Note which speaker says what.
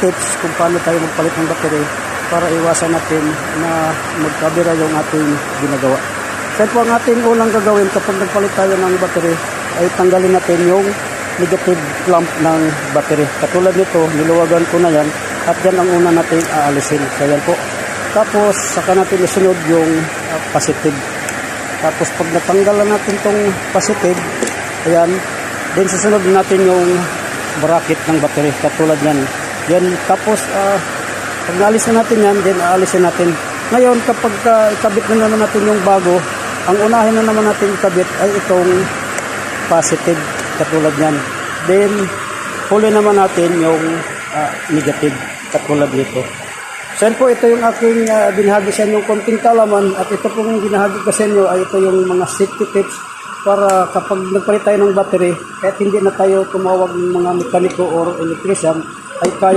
Speaker 1: tips kung paano tayo magpalit ng battery para iwasan natin na magkabira yung ating ginagawa. So po ang ating unang gagawin kapag nagpalit tayo ng battery ay tanggalin natin yung negative clamp ng battery. Katulad nito, niluwagan ko na yan at yan ang una natin aalisin. So yan po. Tapos saka natin isunod yung positive. Tapos pag natanggalan natin tong positive, ayan, then susunod natin yung bracket ng battery. Katulad yan. Yan, tapos pag naalis na natin yan, then aalisin natin. Ngayon, kapag ikabit na naman natin yung bago, ang unahin na naman natin ikabit ay itong positive. Katulad yan. Then, huli naman natin yung negative. Katulad nito. So, po, ito yung aking binahagi sa inyo konting kalaman. At ito pong binahagi ko sa inyo ay ito yung mga safety tips para kapag nagpalit tayo ng battery, kahit hindi na tayo tumawag ng mga mekaniko or electrician, ay kaya